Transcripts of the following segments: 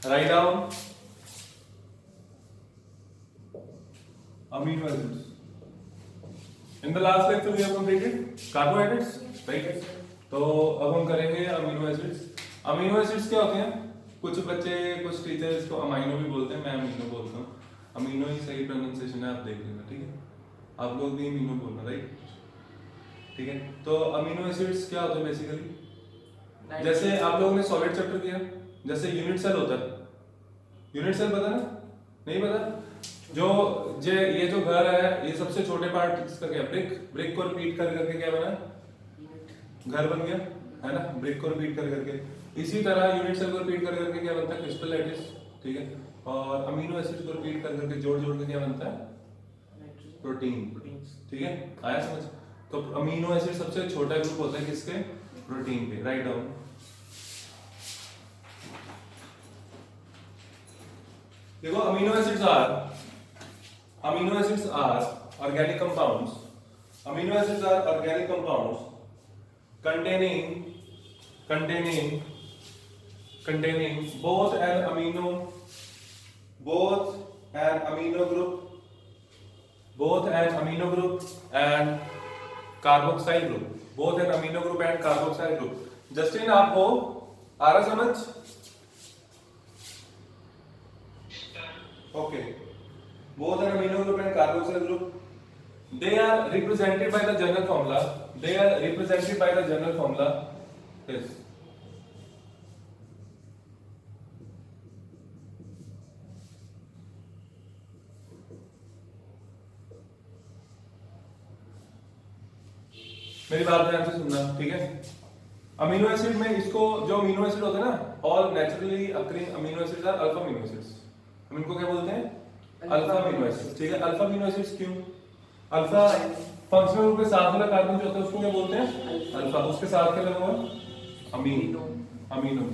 Write down amino acids. In the last lecture we have completed carbohydrates, right? तो अब हम करेंगे amino acids. Amino acids क्या होते हैं? कुछ बच्चे कुछ टीचर इसको अमीनो भी बोलते हैं, मैं अमीनो बोलता हूँ. अमीनो ही सही प्रोनाउंसिएशन है, आप देख लेना, ठीक है? आप लोग भी अमीनो बोलना, राइट? ठीक है. तो अमीनो एसिड्स क्या होते हैं बेसिकली? जैसे आप लोगों ने सॉलिड चैप्टर किया, जैसे यूनिट सेल होता है. यूनिट सेल पता ना? नहीं पता? ये जो घर है, ये सबसे छोटे पार्ट इसका क्या? ब्रिक को रिपीट कर करके क्या बना? घर बन गया, है ना? ब्रिक को रिपीट कर करके. इसी तरह यूनिट सेल को रिपीट कर करके क्या बनता है? क्रिस्टल लैटिस, ठीक है? और अमीनो एसिड को रिपीट कर करके जोड़ जोड़ के क्या बनता है? प्रोटीन, ठीक है? आया समझ? तो अमीनो एसिड सबसे छोटा ग्रुप होता है किसके? प्रोटीन पे. Right down. देखो amino acids are organic compounds. Amino acids are organic compounds containing both an amino group and carboxyl group. जस्टिन आपको आ रहा समझ? Okay. Both an amino group and carboxyl group. They are represented by the general formula. Yes. मेरी बात ध्यान से सुनना, ठीक है? अमीनो एसिड में इसको जो अमीनो एसिड होते हैं ना, all naturally occurring amino acids are alpha amino acids. हम इनको क्या बोलते हैं? अल्फा अमीनो एसिड्स, ठीक है? अल्फा अमीनो एसिड्स क्यों? अल्फा फंक्शनल ग्रुप के साथ वाला कार्बन जो होता है उसको क्या बोलते हैं? अल्फा. उसके साथ क्या लगा हुआ? अमीनो,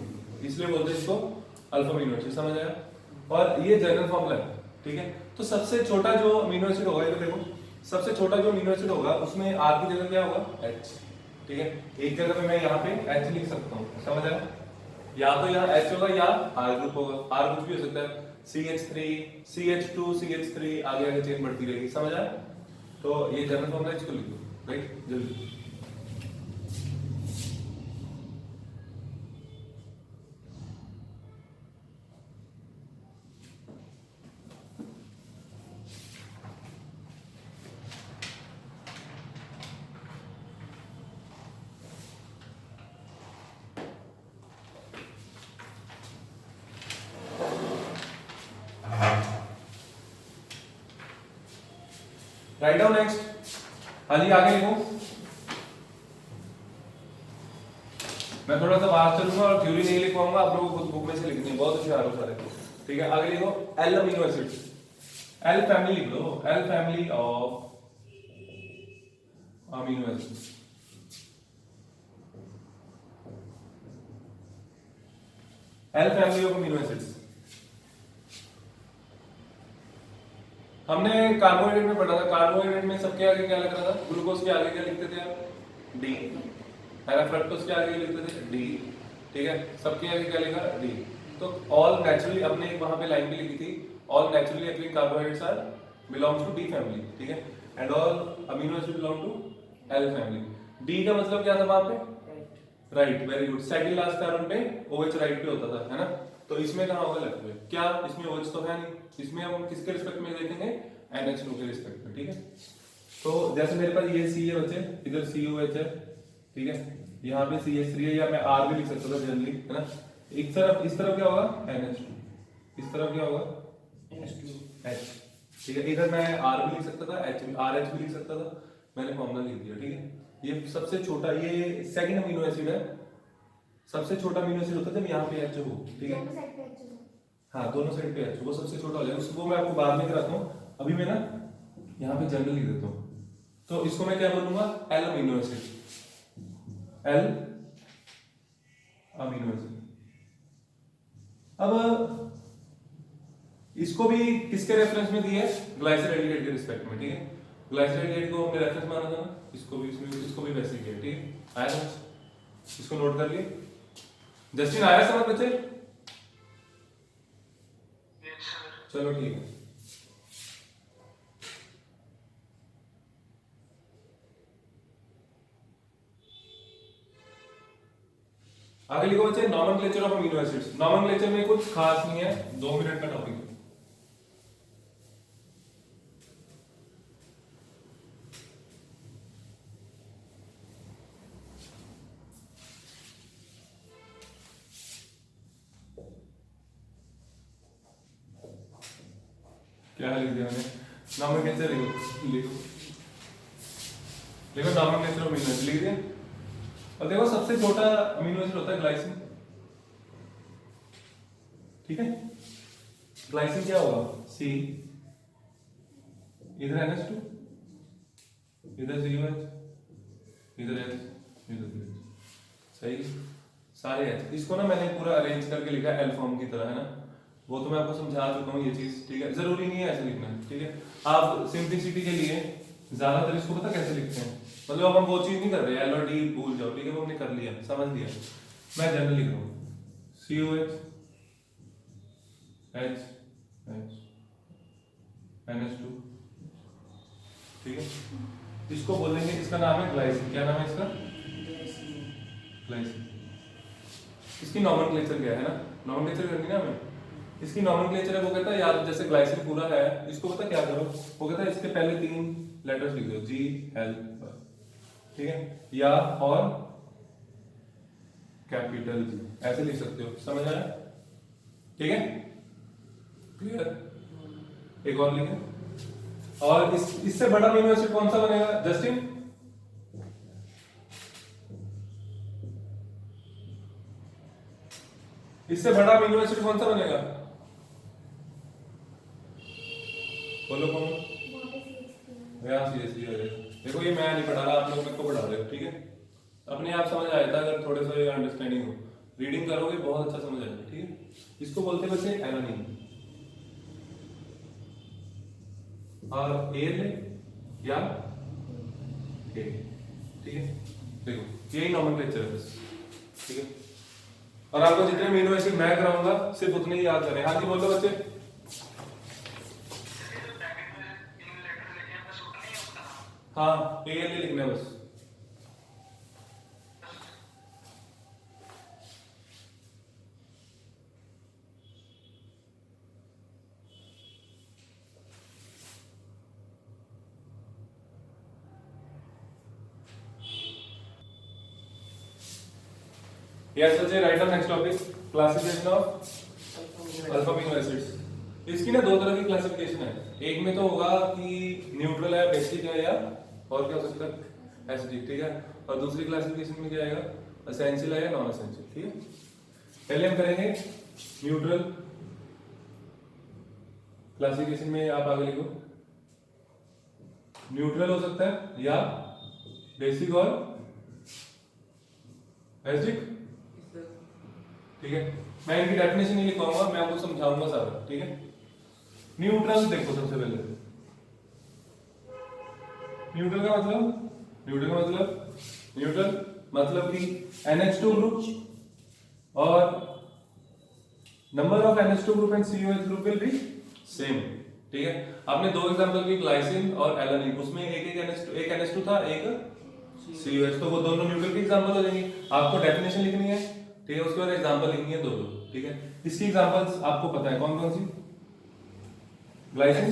इसलिए बोलते हैं इसको अल्फा अमीनो एसिड. समझ आया? और ये जनरल फॉर्मूला है, ठीक है? तो सबसे छोटा जो अमीनो एसिड होगा, ये देखो, सबसे छोटा जो अमीनो एसिड होगा उसमें आर की जगह क्या होगा? H, ठीक है? एक जगह पे मैं यहाँ पे H लिख सकता हूँ. समझ आया? या तो यहाँ H होगा या R ग्रुप होगा. R कुछ भी हो सकता है, CH3, CH2, CH3, आगे आगे चेन बढ़ती रहेगी. समझ आया? तो ये जनरल फॉर्मूला, इसको लिखो, राइट? जल्दी. Right down next. हाली आगे लिखो. मैं थोड़ा सा बात चलूंगा और थ्योरी नहीं लिख पाऊंगा, आप लोगों को बुक में से लिखनी है. बहुत होशियार हो सारे, ठीक है? आगे लिखो L amino acids. L family लिख लो. L family of amino acids. L family of amino acids. हमने कार्बोहाइड्रेट में पढ़ा था. कार्बोहाइड्रेट में सबके आगे क्या लग रहा था? ग्लूकोज के आगे क्या लिखते थे आप? डी. फ्रक्टोज के आगे लिखते थे डी, ठीक है? सबके आगे क्या लिखा? डी. तो ऑल नेचुरली, अपने वहां पे लाइन भी लिखी थी, all naturally occurring carbohydrates are belongs to D family, ठीक है? And all amino acid belong to L family. D का मतलब क्या था वहां पे? Right. Very good. Second last carbon पे OH राइट पे होता था, है ना? तो इसमें कहां होगा लेफ्ट पे? क्या इसमें OH तो है नहीं. इसमें हम किसके रिस्पेक्ट में देखेंगे? NH2 के रिस्पेक्ट में, ठीक है? तो जैसे मेरे पास ये C है बच्चे, इधर COH है, ठीक है? यहाँ पे CH3 है, या मैं R भी लिख सकता था जनरली, है ना? इस तरफ क्या होगा? NH2. इस तरफ क्या होगा? NH2, H, ठीक है? इधर मैं R भी लिख सकता था, RH भी लिख सकता था. मैंने फॉर्मूला लिख दिया, ठीक है? ये सबसे छोटा, ये सेकंड अमीनो एसिड है. सबसे छोटा अमीनो एसिड होता है जब यहाँ पे H हो, ठीक है? हाँ, दोनों साइड पे H, वो सबसे छोटा हो जाएगा. उसको मैं आपको बाद में कराता हूँ. अभी मैं ना यहाँ पे जनरल लिख देता हूँ. तो इसको मैं क्या बोलूंगा? L amino acid. L amino acid. अब इसको भी किसके रेफरेंस में दिया है? ग्लाइसिल एल्डिहाइड के रिस्पेक्ट में, ठीक है? ग्लाइसिल एल्डिहाइड को हमने रेफरेंस माना था ना, इसको भी वैसे ही किया, ठीक है? आया समझ? इसको नोट कर लिए. जस्टिन आया समझ बच्चे? चलो ठीक है। आगे लिखो बच्चे nomenclature of amino acids. Nomenclature में कुछ खास नहीं है, 2 मिनट का टॉपिक है। क्या लिख दिया मैंने? नॉमेनक्लेचर लिखो, लिखो लिखो नॉमेनक्लेचर ऑफ अमीनो एसिड लिख दिया। और देखो सबसे छोटा अमीनो एसिड होता है ग्लाइसिन, ठीक है। ग्लाइसिन क्या होगा? सी, इधर NH2, इधर COH, इधर H, इधर CH, सही। सारे H। इसको ना मैंने पूरा अरेंज करके लिखा है एल फॉर्म की तरह, है ना। वो तो मैं आपको समझा चुका हूँ ये चीज, ठीक है। जरूरी नहीं है ऐसे लिखना, ठीक है। आप सिंप्लिसिटी के लिए ज्यादातर इसको पता कैसे लिखते हैं, मतलब अब हम वो चीज नहीं कर रहे, L और D भूल जाओ, ठीक है। वो हमने कर लिया, समझ लिया। मैं जनरल लिख रहा हूँ COH H H NH2, ठीक है। इसको बोलेंगे, इसका नाम है ग्लाइसिन। क्या नाम है इसका? ग्लाइसिन। इसकी नॉमेनक्लेचर क्या है ना, नॉमेनक्लेचर करनी ना हमें। इसकी नॉमेनक्लेचर है, वो कहता है यार जैसे ग्लाइसिन पूरा है, इसको पता क्या करो, वो कहता है इसके पहले 3 लेटर्स लिख दो, GL, ठीक है, या और कैपिटल G, ऐसे लिख सकते हो, समझ आया? ठीक है, क्लियर। एक और लिखें, और इससे बड़ा अमीनो एसिड कौन सा बनेगा जस्टिन? इससे बड़ा अमीनो एसिड कौन सा बनेगा? बोलो कौन? CH3 है। देखो ये मैं नहीं पढ़ा रहा, आप लोग मेरे को पढ़ा रहे हो, ठीक है। अपने आप समझ आया था अगर थोड़े से अंडरस्टैंडिंग हो, रीडिंग करोगे बहुत अच्छा समझ आएगा, ठीक है। इसको बोलते हैं बच्चे एलानिन, और ए ले या ए, ठीक है। देखो यही नॉमेनक्लेचर है बस, ठीक है। और आपको जितने अमीनो एसिड मैं कराऊंगा सिर्फ उतने ही याद करें। हाँ जी बोलो बच्चे। हाँ ए ले लिखना है बस। Yes, Ajay, write down next topic, classification of alpha amino acids. इसकी ना 2 तरह की क्लासिफिकेशन है। एक में तो होगा कि न्यूट्रल है, बेसिक है, या और क्या हो सकता है, एसिडिक, ठीक है। और दूसरी क्लासिफिकेशन में क्या आएगा, एसेंशियल है या नॉन एसेंशियल, ठीक है। पहले हम करेंगे न्यूट्रल क्लासिफिकेशन में। आप आगे लिखो, न्यूट्रल हो सकता है या बेसिक और एसिडिक, ठीक है। मैं इनकी डेफिनेशन नहीं लिखवाऊंगा, मैं आपको समझाऊंगा सारा, ठीक है। न्यूट्रल देखो सबसे पहले, न्यूट्रल का मतलब, न्यूट्रल मतलब कि NH2 ग्रुप और number of NH2 group and COH group will be same, ठीक है। आपने 2 एग्जांपल की, ग्लाइसिन और एलानिन, उसमें एक NH2 था, एक COH, तो वो दोनों न्यूट्रल के एग्जांपल हो जाएंगे। आपको डेफिनेशन लिखनी है, ठीक है, उसके बाद एग्जांपल लिखनी है 2, ठीक है। इसकी एग्जांपल्स आपको पता है कौन कौन सी, ग्लाइसिन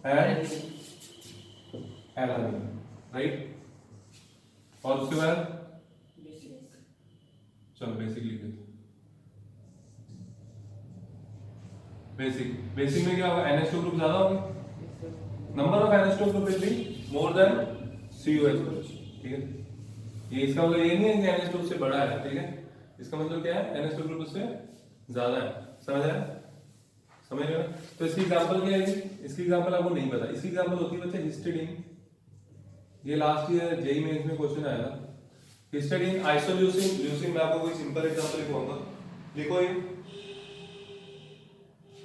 एंड एलानिन, राइट। और उसके बाद चलो बेसिक लिख देते। बेसिक में क्या होगा, NH2 ग्रुप ज्यादा होगी, number of NH2 group will be more than COH group, ठीक है। ये इसका मतलब ये नहीं है कि NH2 से बड़ा है, ठीक है। इसका मतलब क्या है, NH2 ग्रुप उससे ज्यादा है, समझ आया? समझ रहे हो? तो इसकी एग्जांपल क्या है, इसकी एग्जांपल आपको नहीं पता, इसकी एग्जांपल होती है बच्चे हिस्टिडीन। ये लास्ट ईयर जेईई मेंस में क्वेश्चन आया था, हिस्टिडीन, आइसोल्यूसिन, ल्यूसिन। मैं आपको कोई सिंपल एग्जांपल लिखवाऊंगा, लिखो ये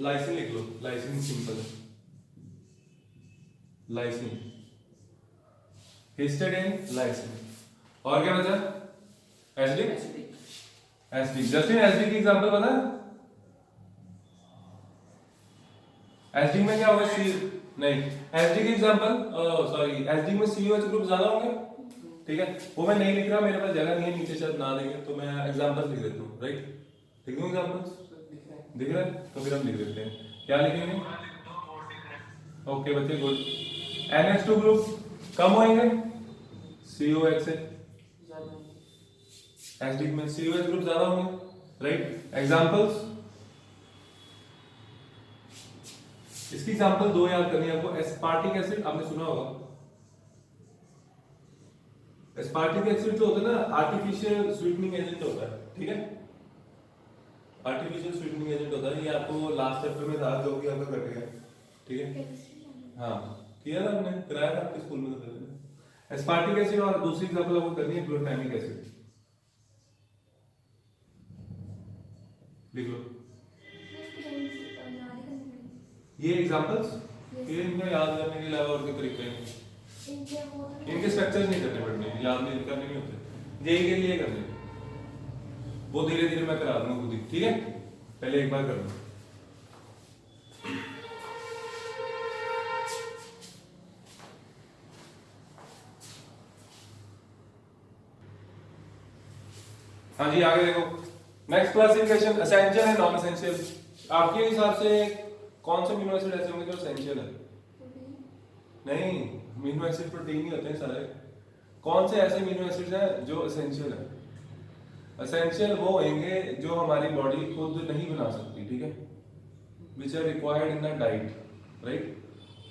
लाइसिन लिख लो, लाइसिन सिंपल है, लाइसिन, हिस्टिडीन, लाइसिन। और क्या बचा, एसिडिक। जस्टिन एसिडिक की एग्जांपल पता है? एसडी में क्या होगा सी, नहीं एसडी की एग्जांपल, सॉरी एसडी में सीओएच ग्रुप ज्यादा होंगे, ठीक है। वो मैं नहीं लिख रहा, मेरे पास जगह नहीं है नीचे, शायद ना देंगे तो मैं एग्जांपल्स लिख देता हूँ, राइट। लिख दूँ एग्जांपल्स, दिख रहा है तो फिर हम लिख देते हैं, क्या लिखेंगे। ओके बच्चे गुड। NH2 ग्रुप कम होंगे COH से, एसडी में COH ग्रुप ज्यादा होंगे, राइट। एग्जांपल्स, इसकी एग्जांपल दो याद करनी है आपको। एस्पार्टिक एसिड आपने सुना होगा, एस्पार्टिक एसिड जो होता है ना आर्टिफिशियल स्वीटनिंग एजेंट होता है, ठीक है। आर्टिफिशियल स्वीटनिंग एजेंट होता है, ये आपको लास्ट चैप्टर में था जो भी आपका कट गया, ठीक है। हाँ किया था हमने, कराया था आपके स्कूल में तो पहले। एस्पार्टिक एसिड और दूसरी एग्जांपल आपको करनी है ग्लूटामिक एसिड, लिख लो ये एग्जांपल्स, ये इनको याद करने के अलावा और कोई तरीका नहीं है। इनके स्ट्रक्चर्स नहीं करने पड़ने, याद नहीं करने नहीं होते, जेई के लिए करने, वो धीरे धीरे मैं करा दूंगा खुद ही, ठीक है। पहले एक बार कर लो। हाँ जी आगे देखो, नेक्स्ट क्लासिफिकेशन एसेंशियल है नॉन एसेंशियल। आपके हिसाब से कौन से अमीनो एसिड ऐसे होंगे जो एसेंशियल है? नहीं, अमीनो एसिड प्रोटीन ही होते हैं सारे। कौन से ऐसे अमीनो एसिड्स हैं जो एसेंशियल है? एसेंशियल वो होंगे जो हमारी बॉडी खुद नहीं बना सकती, ठीक है, which are required in the diet, right.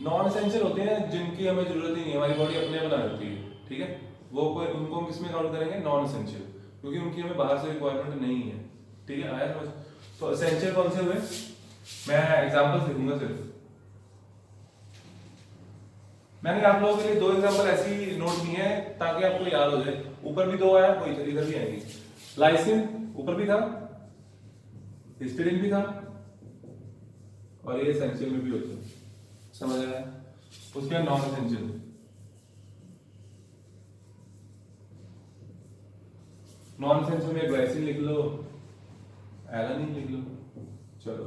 Non essential होते हैं जिनकी हमें जरूरत ही नहीं है, हमारी बॉडी अपने बना लेती है, ठीक है। वो कोई उनको हम किस में काउंट करेंगे? नॉन एसेंशियल, क्योंकि उनकी हमें बाहर से रिक्वायरमेंट नहीं है, ठीक है। आया समझ? तो एसेंशियल कौन से हुए? मैं एग्जांपल्स लिखूंगा सिर्फ, मैंने आप लोगों के लिए दो एग्जांपल ऐसी नोट की हैं ताकि आपको याद हो जाए। ऊपर भी दो आया, कोई इधर भी आएंगे। लाइसिन ऊपर भी था, हिस्टीडीन भी था, और ये एसेंशियल में भी होता है, समझ आया? उसके बाद नॉन एसेंशियल, नॉन एसेंशियल में ग्लाइसिन लिख लो, एलानिन लिख लो, चलो।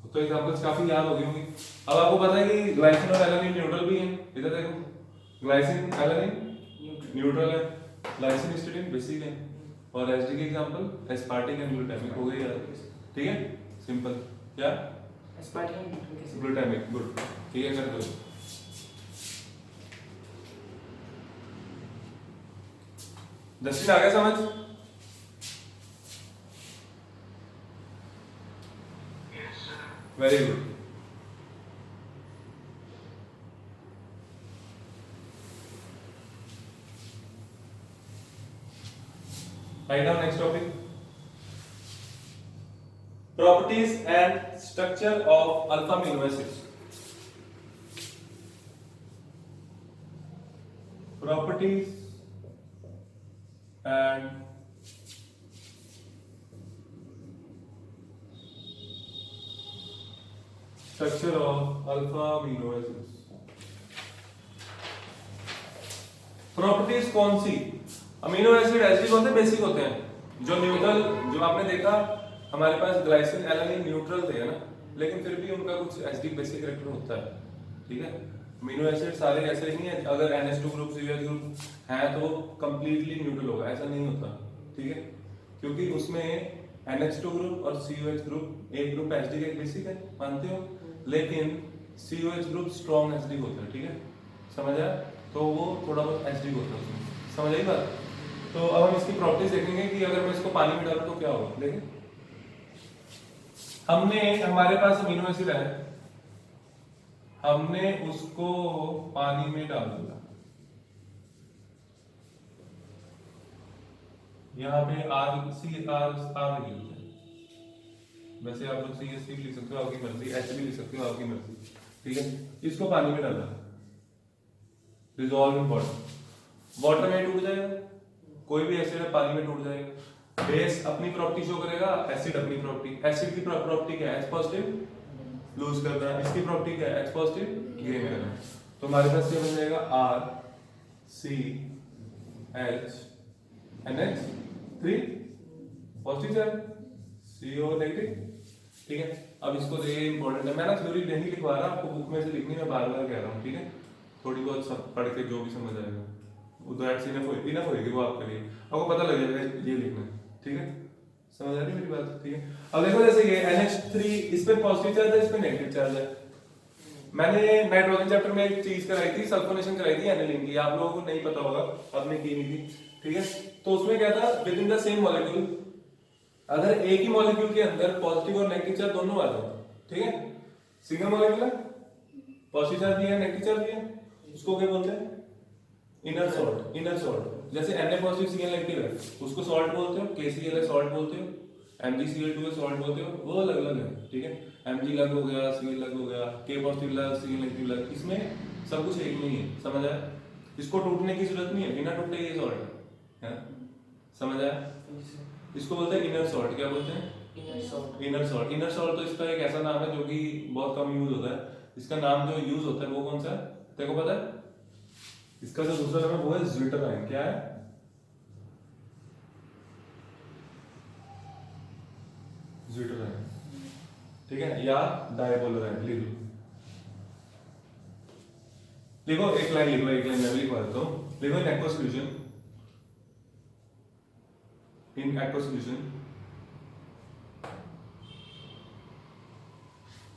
तो एग्जांपल्स काफी याद हो गई होंगी। अब आपको पता है कि ग्लाइसिन और एलानिन न्यूट्रल भी हैं, इधर देखो, ग्लाइसिन एलानिन न्यूट्रल है, ग्लाइसिन हिस्टीडीन बेसिक है, और एसडी के एग्जांपल एस्पार्टिक एंड ग्लूटामिक हो गए यार, ठीक है, सिंपल। क्या? एस्पार्टिक एंड ग्लूटामिक, गुड, ठीक है, कर दो। दस्टिन आ गया समझ? Very good. Write down next topic. Properties and structure of alpha amino acids. Properties and structure of alpha amino acids. Properties कौन सी? अमीनो एसिड एसिडिक होते हैं, बेसिक होते हैं, जो न्यूट्रल, जो आपने देखा हमारे पास ग्लाइसिन एलानिन न्यूट्रल थे ना, लेकिन फिर भी उनका कुछ एसिडिक बेसिक कैरेक्टर होता है, ठीक है। अमीनो एसिड सारे ऐसे नहीं है, अगर NH2 ग्रुप COH ग्रुप है तो कंप्लीटली न्यूट्रल होगा, ऐसा नहीं होता, ठीक है, क्योंकि उसमें NH2 ग्रुप और COH ग्रुप, एक ग्रुप एसिडिक एक बेसिक है, मानते हो, लेकिन COH ग्रुप स्ट्रॉन्ग एसिडिक होता है, ठीक है, समझ आया? तो वो थोड़ा बहुत एसिडिक होता है उसमें, समझ आई बात? तो अब हम इसकी प्रॉपर्टीज देखेंगे कि अगर मैं इसको पानी में डालूं तो क्या होगा। देखिए, हमने, हमारे पास अमीनो एसिड है, हमने उसको पानी में डाल दिया, यहाँ पे RCR लिख लिया, वैसे आप लोग CSC भी लिख सकते हो, आपकी मर्जी, H भी लिख सकते हो, आपकी मर्जी, ठीक है। इसको पानी में डालना, डिसॉल्व इन वाटर, वाटर में टूट जाएगा, कोई भी एसिड है पानी में टूट जाएगा। बेस अपनी प्रॉपर्टी शो करेगा, एसिड अपनी प्रॉपर्टी, एसिड की प्रॉपर्टी क्या है? H पॉजिटिव लूज करना, इसकी प्रॉपर्टी क्या है? H पॉजिटिव गेन करना। तो हमारे पास ये बन जाएगा RCH NH3 positive charge, CO negative, ठीक है। अब इसको देखिए इंपॉर्टेंट है, मैं ना थ्योरी नहीं लिखवा रहा आपको, बुक में से लिखनी मैं बार बार कह रहा हूँ, ठीक है। थोड़ी बहुत सब पढ़ के जो भी समझ आएगा वो दैट्स इनफ होगी वो आपके लिए, आपको पता लग जाएगा ये लिखना है, ठीक है। समझ आ रही है मेरी बात, ठीक है। अब देखो जैसे ये NH3 इस पे पॉजिटिव चार्ज है, इस पे नेगेटिव चार्ज है। मैंने नाइट्रोजन चैप्टर में एक चीज कराई थी, सल्फोनेशन कराई थी एनिलीन की, आप लोगों को नहीं पता होगा, आपने की नहीं थी, ठीक है। तो उसमें क्या था, with in the same molecule अगर एक ही मॉलिक्यूल के अंदर पॉजिटिव और नेगेटिव चार्ज दोनों आ जाए, ठीक है, सिंगल मॉलिक्यूल है, पॉजिटिव चार्ज भी है नेगेटिव चार्ज भी है, उसको क्या बोलते हैं, इनर सॉल्ट। इनर सॉल्ट जैसे Na पॉजिटिव Cl नेगेटिव है उसको सॉल्ट बोलते हो, KCl है सॉल्ट बोलते हो, MgCl2 है सॉल्ट बोलते हो, वो अलग अलग है, ठीक है। Mg अलग हो गया, Cl अलग हो गया, K पॉजिटिव अलग, Cl नेगेटिव अलग, इसमें सब कुछ एक नहीं है, समझ आया। इसको टूटने की जरूरत नहीं है, बिना टूटे ये सॉल्ट है, समझ आया। इसको बोलते हैं इनर सॉल्ट, क्या बोलते हैं, इनर सॉल्ट। इनर सॉल्ट तो इसका एक ऐसा नाम है जो कि बहुत कम यूज होता है, इसका नाम जो यूज होता है वो कौन सा है, तेरे को पता है। इसका जो दूसरा नाम है वो है ज्विटराइन, क्या है, ज्विटराइन, ठीक है, या डायपोलराइन। लिख लो, लिखो एक लाइन लिखो, एक लाइन मैं भी लिखवा देता हूँ, लिखो in aqua solution, in aqua solution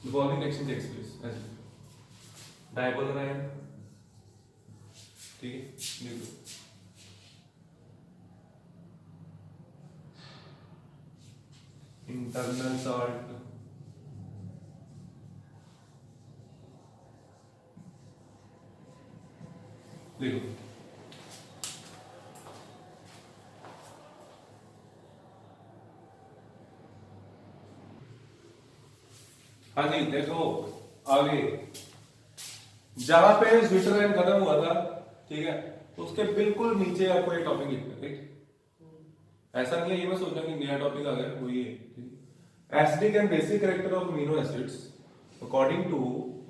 the following reaction takes place as dipolar ion, ठीक है, लिख लो। इंटरनल सॉल्ट, देखो हाँ जी, देखो आगे जहां पे ज्विटराइन खत्म हुआ था, ठीक है, उसके बिल्कुल नीचे आपको एक टॉपिक लिखना है, ठीक। ऐसा नहीं है ये मैं सोचना कि नया टॉपिक आ गया, वो ये acidic and basic character of amino acids according to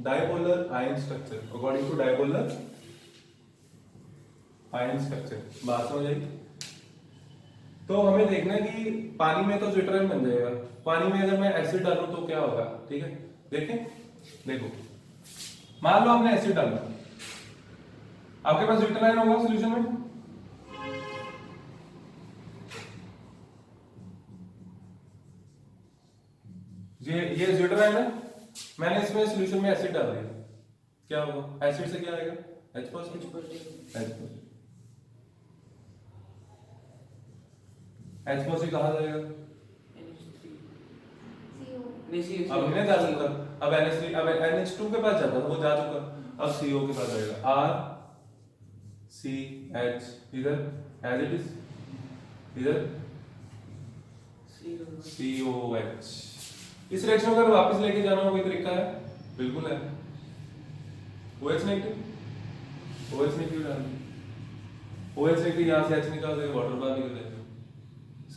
dipolar ion structure, according to dipolar ion structure, बात समझ आई। तो हमें देखना है कि पानी में तो ज्विटराइन बन जाएगा, पानी में अगर मैं एसिड डालूं तो क्या होगा, ठीक है। देखें, देखो मान लो हमने एसिड डाला, आपके पास ज्विटराइन होगा सॉल्यूशन में, ये ज्विटराइन है, मैंने इसमें सॉल्यूशन में एसिड डाल दिया, क्या होगा, एसिड से क्या आएगा, H पॉजिटिव, H पॉजिटिव कहाँ जाएगा, अब हमने डाल दिया, अब NH3, अब NH2 के पास जाता था वो जा चुका, अब CO के पास जाएगा, RCH इधर एज इट इज, इधर COH। इस रिएक्शन को अगर वापस लेके जाना हो कोई तरीका है, बिल्कुल है, OH नेगेटिव, OH नेगेटिव डाल दो, OH नेगेटिव यहाँ से H निकाल देगा, वाटर बाहर निकल जाएगा,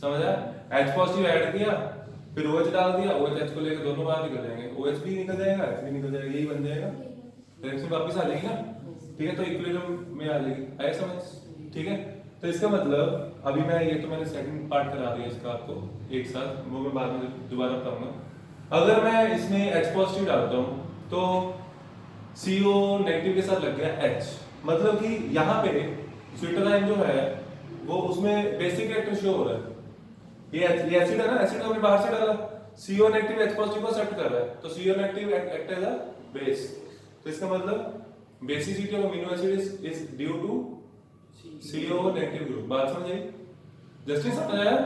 समझ आया। H पॉजिटिव ऐड किया, फिर OH डाल दिया, OH H को लेकर दोनों बाहर निकल जाएंगे, OH भी निकल जाएगा, H भी निकल जाएगा, यही बन जाएगा, रिएक्शन वापस आ जाएगी ना, ठीक है, तो इक्विलिब्रियम में आ जाएगी, आया समझ, ठीक है। तो इसका मतलब अभी मैं ये तो मैंने सेकंड पार्ट करा दिया इसका आपको एक साथ, वो मैं बाद में दोबारा बताऊंगा। अगर मैं इसमें H पॉजिटिव डालता हूँ तो CO नेगेटिव के साथ लग गया H, मतलब कि यहाँ पे ज्विटराइन जो है वो उसमें बेसिक कैरेक्टर शो हो रहा है, ये एसिड है ना, एसिड हमने बाहर से डाला, CO नेगेटिव H पॉजिटिव को एक्सेप्ट कर रहा है, तो CO negative act as a base, तो इसका मतलब basicity of amino acid is due to CO negative group, बात समझ आई, जस्टिस समझ आया,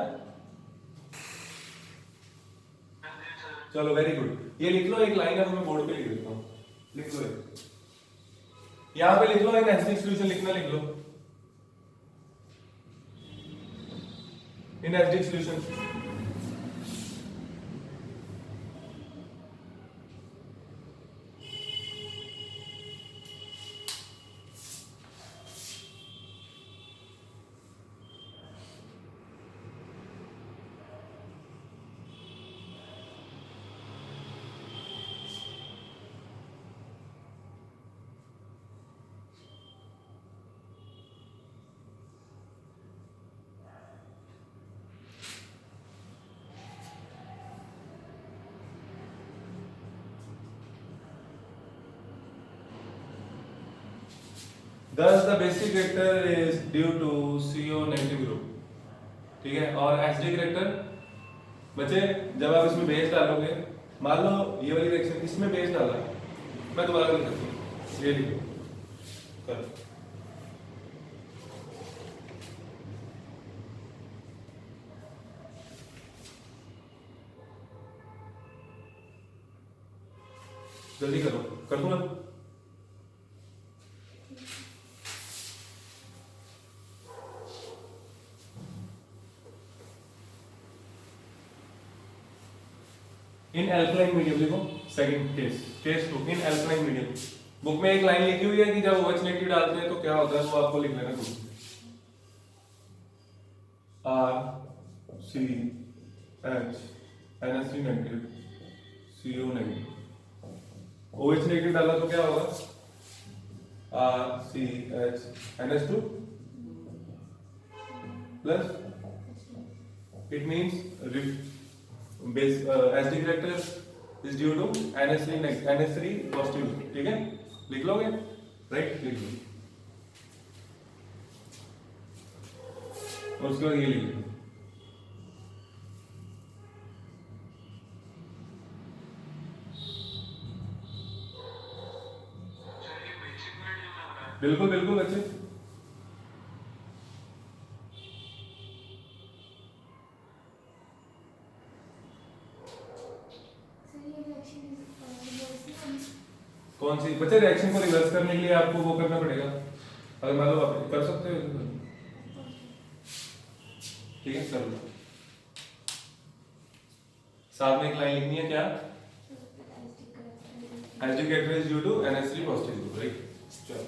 चलो वेरी गुड, ये लिख लो एक लाइन, अब मैं बोर्ड पे लिख देता हूँ, लिख लो यहाँ पे लिख लो, एक एसिडिक सॉल्यूशन लिखना, लिख लो in acidic solution, Thus the basic character is due to CO negative group, ठीक है। और एसिडिक कैरेक्टर बच्चे जब आप इसमें बेस डालोगे, मान लो ये वाली रिएक्शन इसमें बेस डाला, मैं दोबारा लिख सकता हूँ, ये लिखो कर जल्दी करो, कर दूं मैं? इन एल्कलाइन मीडियम लिखो, second case 2 in alkaline medium. Book में एक लाइन लिखी हुई है कि जब OH नेगेटिव डालते हैं तो क्या होता है, वो आपको लिख लेना खुद। RCH NH3 negative CO negative, OH negative डाला तो क्या होगा, RCH NH2 plus, it means base acidic character is due to NH3 positive, ठीक है, लिख लोगे, राइट, लिख लो। और उसके बाद ये लिख लो, बिल्कुल बिल्कुल बच्चे। कौन सी बच्चे, रिएक्शन को रिवर्स करने के लिए आपको वो करना पड़ेगा, अगर मान लो आप कर सकते हो, ठीक है, कर लो। साथ में एक लाइन लिखनी है, क्या, acidic character is due to NH3 positive group, right. चलो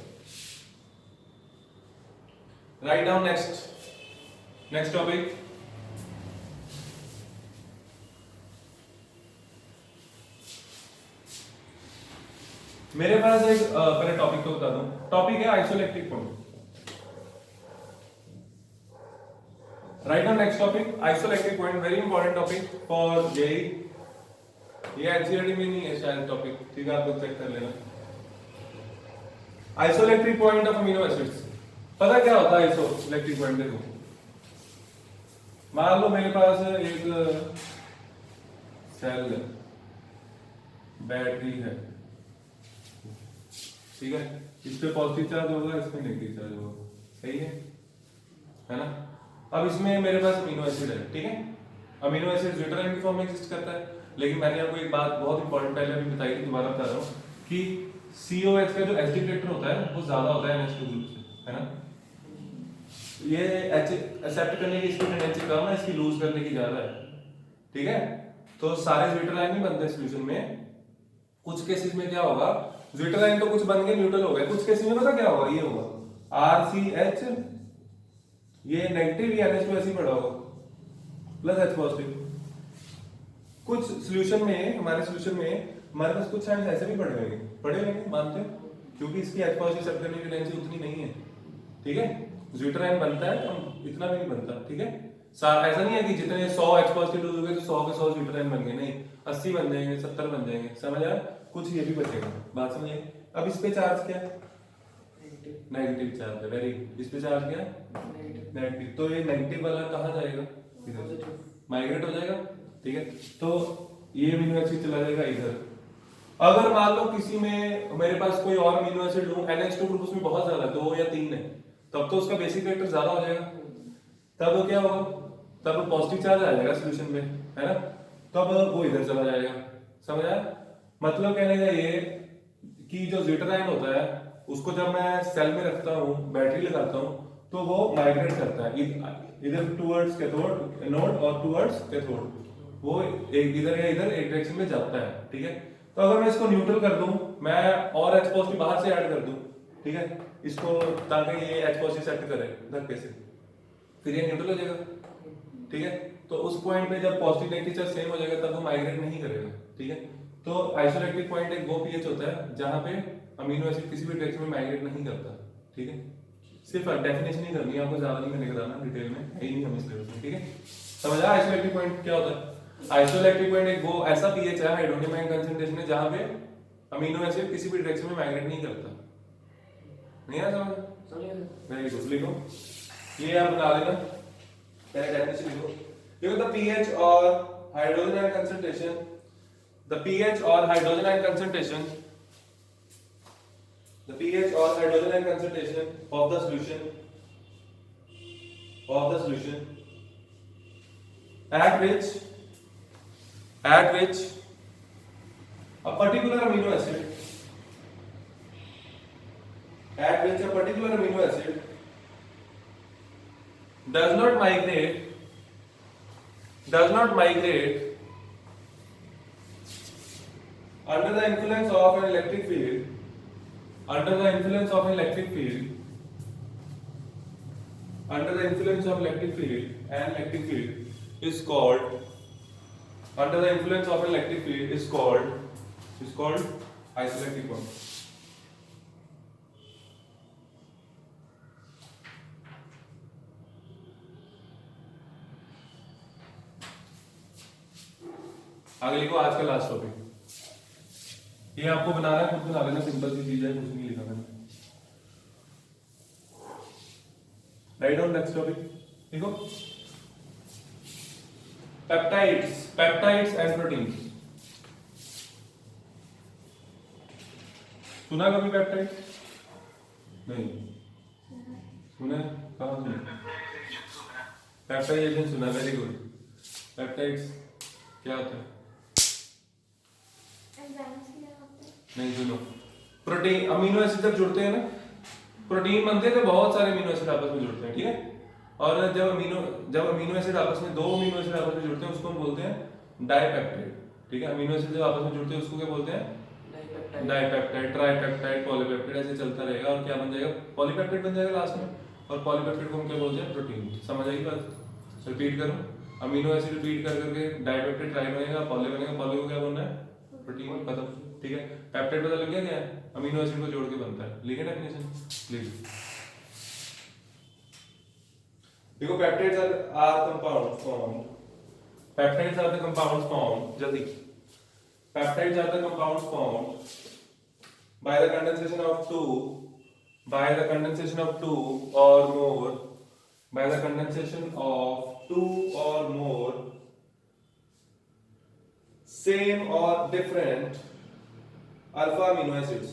राइट डाउन नेक्स्ट टॉपिक। मेरे पास एक पहले टॉपिक तो बता दूं, टॉपिक है isoelectric point. Right now next topic isoelectric point, very important topic for JEE. ये एनसीईआरटी में नहीं है शायद टॉपिक, ठीक है, आप लोग चेक कर लेना। Isoelectric point of amino acids, पता क्या होता है आइसोइलेक्ट्रिक पॉइंट? देखो मान लो मेरे पास एक सेल है, बैटरी है, ठीक है, इस पे पॉजिटिव चार्ज होगा, इस पे नेगेटिव चार्ज होगा, सही है ना। अब इसमें मेरे पास अमीनो एसिड है, ठीक है, अमीनो एसिड ड्यूटेराइन की फॉर्म में एग्जिस्ट करता है, लेकिन मैंने आपको एक बात बहुत इंपॉर्टेंट पहले भी बताई थी, दोबारा बता रहा हूँ कि COH का जो एसिडिक कैरेक्टर होता है वो ज्यादा होता है NH2 ग्रुप से, है ना। ये एक्सेप्ट करने की इसकी टेंडेंसी कम है, इसकी लूज करने की ज्यादा है, ठीक है। तो सारे ड्यूटेराइन नहीं बनते सॉल्यूशन में, कुछ केसेस में क्या होगा, ड्यूटेराइन तो कुछ बन गए न्यूट्रल हो गए, कुछ केसेस में पता क्या होगा, ये होगा RCH, ये नेगेटिव, ये NH2 ऐसे ही पड़ा होगा, प्लस H पॉजिटिव। कुछ सॉल्यूशन में, हमारे सॉल्यूशन में हमारे पास कुछ साइंस ऐसे भी पड़े होंगे, मानते हो, क्योंकि इसकी H पॉजिटिव एक्सेप्ट करने की टेंडेंसी उतनी नहीं है, ठीक है। ड्यूटेराइन बनता है तो इतना भी नहीं बनता, ठीक है। ऐसा नहीं है कि जितने 100 H पॉजिटिव हो गए तो 100 के 100 ड्यूटेराइन बन गए, नहीं, 80 बन जाएंगे, 70 बन जाएंगे, समझ आया, कुछ ये भी बचेगा, बात समझिए। अब इस पे चार्ज क्या है, नेगेटिव चार्ज है, वेरी, इस पे चार्ज क्या है, नेगेटिव, तो ये नेगेटिव वाला कहाँ जाएगा, इधर माइग्रेट हो जाएगा, ठीक है। तो ये अमीनो एसिड चला जाएगा इधर। अगर मान लो किसी में मेरे पास कोई और अमीनो एसिड लूं, NH2 ग्रुप उसमें बहुत ज्यादा 2 या 3 है, तब तो उसका बेसिक कैरेक्टर ज्यादा हो जाएगा, तब क्या होगा, तब पॉजिटिव चार्ज आ जाएगा सॉल्यूशन में, है ना, तब वो इधर चला जाएगा, समझ आया। मतलब कहने का ये कि जो ड्यूटेराइन होता है उसको जब मैं सेल में रखता हूँ, बैटरी लगाता हूँ, तो वो माइग्रेट करता है इधर टुवर्ड्स कैथोड नोड और टुवर्ड्स कैथोड, वो एक इधर या इधर एक डायरेक्शन में जाता है, ठीक है। तो अगर मैं इसको न्यूट्रल कर दूं, मैं और H पॉजिटिव बाहर से ऐड कर दूं, ठीक है, इसको, ताकि ये H पॉजिटिव सेट करे धक्के से, फिर ये न्यूट्रल हो जाएगा, ठीक है। तो उस पॉइंट पे जब पॉजिटिव नेगेटिव चार्ज सेम हो जाएगा तब वो माइग्रेट नहीं करेगा, ठीक है। तो आइसोइलेक्ट्रिक पॉइंट एक वो पीएच होता है जहां पे अमीनो एसिड किसी भी डायरेक्शन में माइग्रेट नहीं करता, ठीक है। सिर्फ डेफिनेशन ही करनी है आपको, ज्यादा नहीं करने का जाना डिटेल में, है ही नहीं हम इस लेवल में, ठीक है। समझा आइसोइलेक्ट्रिक पॉइंट क्या होता है? आइसोइलेक्ट्रिक पॉइंट एक वो ऐसा पीएच है, हाइड्रोनियम आयन कंसंट्रेशन है, जहां पे अमीनो एसिड किसी भी डायरेक्शन में माइग्रेट नहीं करता। नहीं आ समझ? वेरी गुड, लिखो ये आप बता देना, पहले डेफिनेशन लिखो। देखो the pH or hydrogen ion concentration, the pH or hydrogen ion concentration, the pH or hydrogen ion concentration of the solution at which a particular amino acid does not migrate under the influence of an electric field and electric field is called isoelectric bond. आगे लिखो आज का last topic, ये आपको बनाना है, खुद बना लेना, सिंपल सी चीज है, कुछ नहीं लिखा मैंने। राइट डाउन नेक्स्ट टॉपिक, देखो पेप्टाइड्स एंड प्रोटीन्स। सुना कभी पेप्टाइड? नहीं सुना, कहाँ सुना? पेप्टाइडेशन सुना, वेरी गुड। पेप्टाइड्स क्या होता है? नहीं सुनो, प्रोटीन अमीनो एसिड जब जुड़ते हैं ना, प्रोटीन बनते हैं तो बहुत सारे अमीनो एसिड आपस में जुड़ते हैं, ठीक है। और जब अमीनो एसिड आपस में, दो अमीनो एसिड आपस में जुड़ते हैं उसको हम बोलते हैं डाइपेप्टाइड, ठीक है। अमीनो एसिड जब आपस में जुड़ते हैं उसको क्या बोलते हैं? डाइपेप्टाइड, ट्राइपेप्टाइड, पॉलीपेप्टाइड, ऐसे चलता रहेगा और क्या बन जाएगा? पॉलीपेप्टाइड बन जाएगा लास्ट में। और पॉलीपेप्टाइड को हम क्या बोलते हैं? प्रोटीन। समझ आई बात? रिपीट करो, अमीनो एसिड रिपीट कर करके डाइपेप्टाइड ट्राई बनेगा, पॉली बनेगा, पॉली को क्या बनना है? प्रोटीन। खत्म, ठीक है। पेप्टाइड पता लग गया क्या है? अमीनो एसिड को जोड़ के बनता है। लिखे डेफिनेशन, लिख। देखो peptides are compounds formed, peptides are the compounds formed, जल्दी। Peptides are the compounds formed by the condensation of two or more same or different alpha amino acids,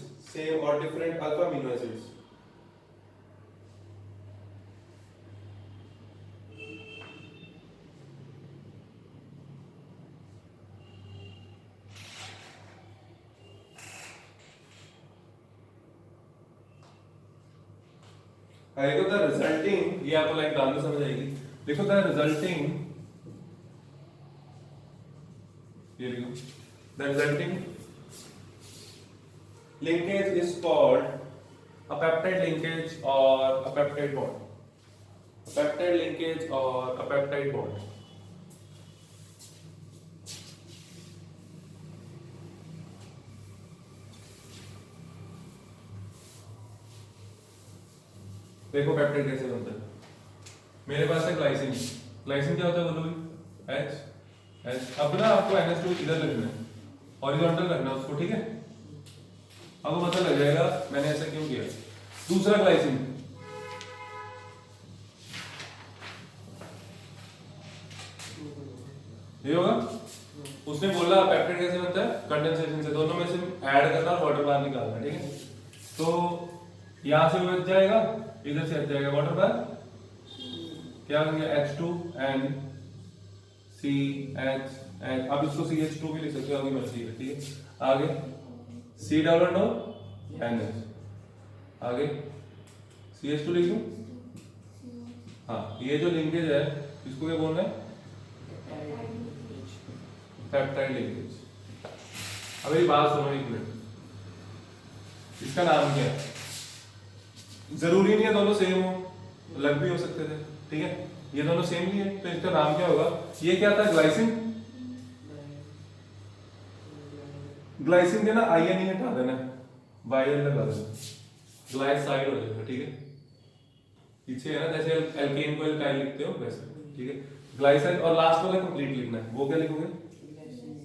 देखो द रिजल्टिंग, ये आपको लाइक डाल में समझ आएगी। देखो द रिजल्टिंग, ये लिखो, the resulting linkage is called a peptide linkage or a peptide bond. देखो पेप्टाइड कैसे बनता है। मेरे पास है ग्लाइसिन। ग्लाइसिन क्या होता है बोलो? H। अब ना आपको NH2 इधर लिखना है, हॉरिजॉन्टल करना है उसको, ठीक है। आपको पता लग जाएगा मैंने ऐसा क्यों किया। दूसरा ग्लाइसिन, ये होगा। उसने बोला पेप्टाइड कैसे बनता है? कंडेंसेशन से। दोनों में से ऐड करना और वाटर बाहर निकालना, ठीक है। तो यहां से बच जाएगा, इधर से हट जाएगा वाटर बाहर, क्या बन गया? H2NCH। अब इसको CH2 भी लिख सकते हो, आपकी मर्जी है, ठीक है। आगे C डबल नो NH, आगे CH2 लिख दूं। हाँ, ये जो लिंकेज है इसको क्या बोलना है? Peptide linkage. अब ये बात सुनो एक मिनट, इसका नाम क्या है? जरूरी नहीं है दोनों सेम हो, अलग भी हो सकते थे, ठीक है। ये दोनों सेम ही है तो इसका नाम क्या होगा? ये क्या था? ग्लाइसिन। ग्लाइसिन के ना आईएन ही हटा देना, वाईएन लगा देना, ग्लाइसाइड हो जाएगा, ठीक है। पीछे है ना, जैसे एल्केन को एल्काइल लिखते हो वैसे, ठीक है। ग्लाइसाइड और लास्ट वाला कंप्लीट लिखना है, वो क्या लिखोगे?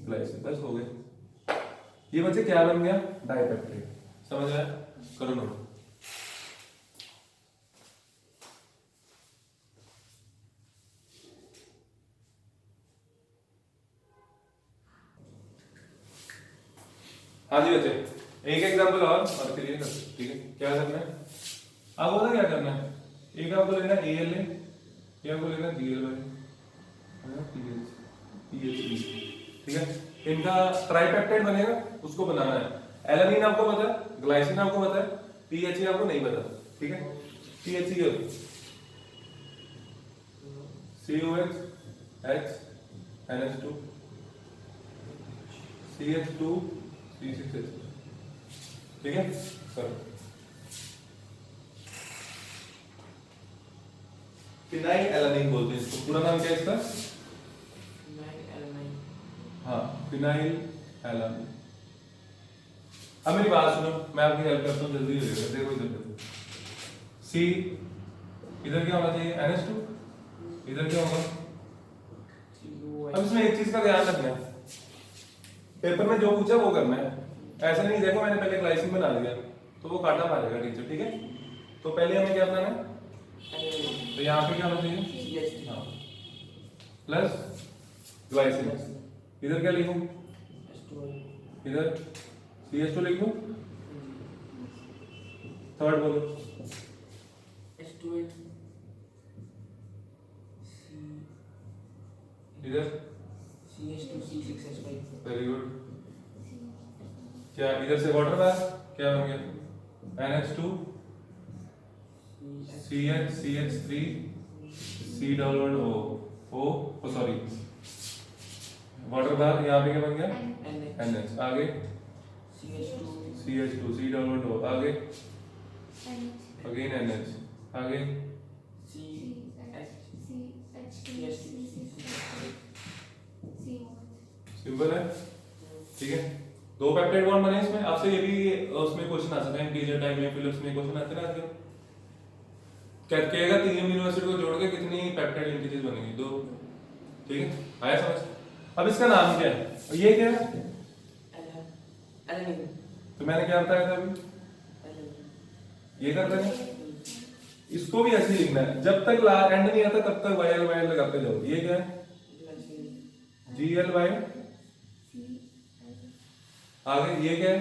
ग्लाइसिन। बस हो गए। ये बच्चे क्या बन गया? डाइपेप्टाइड। समझ आया? करो नोट। हाँ जी बच्चे, एक एग्जांपल और फिर ये कर, ठीक है। क्या करना है अब, होता क्या करना है, एक आपको लेना है ALA, एक आपको लेना है GLY, PHB, ठीक है। इनका ट्राइपेप्टाइड बनेगा, उसको बनाना है। एलानिन आपको पता है, ग्लाइसिन आपको पता है, PHE आपको नहीं पता, ठीक है। PHE COH H NH2 CH2 C6H, ठीक है सर। फिनाइल एलानिन बोलते हैं इसको, पूरा नाम क्या है इसका? हाँ, फिनाइल एलानिन। अब मेरी बात सुनो, मैं आपकी हेल्प करता हूँ, जल्दी हो जाएगा। देखो इधर देखो, C इधर क्या होना चाहिए, NH2, इधर क्या होगा। अब इसमें एक चीज का ध्यान रखना है, पेपर में जो पूछा वो करना है। ऐसा नहीं देखो मैंने पहले ग्लाइसिन बना दिया तो वो काटा मारेगा टीचर, ठीक है। तो पहले हमें क्या बनाना है, तो यहाँ पे क्या होना चाहिए, हाँ प्लस ग्लाइसिन। इधर क्या लिखूं, इधर CH2 लिख दूं, थर्ड बोलो, इधर वेरी गुड। क्या इधर से वाटर बार क्या हो गया, NH2 CH3 C double O O sorry water बार, यहाँ पे क्या बन गया NH, आगे CH2 C डबल O, आगे अगेन NH, आगे सिंपल है, ठीक है। दो पेप्टाइड बॉन्ड बने इसमें। आपसे ये भी उसमें क्वेश्चन आ सकते हैं टीचर टाइम में, फिलिप्स में क्वेश्चन आते ना आजकल, कहेगा 3 अमीनो एसिड को जोड़ के कितनी पेप्टाइड लिंकेजेस बनेंगी, 2, ठीक है। आया समझ। अब इसका नाम क्या है, ये क्या है, तो मैंने क्या बताया था अभी, ये कर रहे हैं। इसको भी ऐसे ही लिखना है, जब तक एंड नहीं आता तब तक वाई एल लगाते जाओ। ये क्या है, GLY, आगे ये क्या है,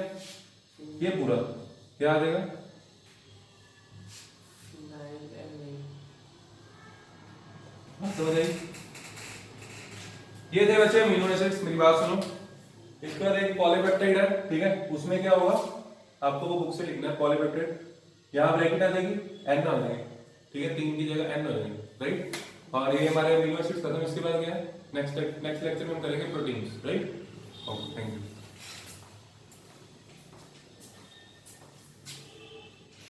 ये पूरा क्या आ जाएगा, समझ आई। ये थे बच्चे अमीनो एसिड्स। मेरी बात सुनो, इसके बाद एक पॉलीपेप्टाइड है, ठीक है। उसमें क्या होगा आपको वो बुक से लिखना है, पॉलीपेप्टाइड, यहाँ ब्रैकेट आ जाएगी, N आ जाएगी, ठीक है। 3 की जगह N हो जाएगी, राइट। और ये हमारे अमीनो एसिड्स खत्म। इसके बाद क्या है, नेक्स्ट लेक्चर में हम करेंगे प्रोटीन्स, राइट।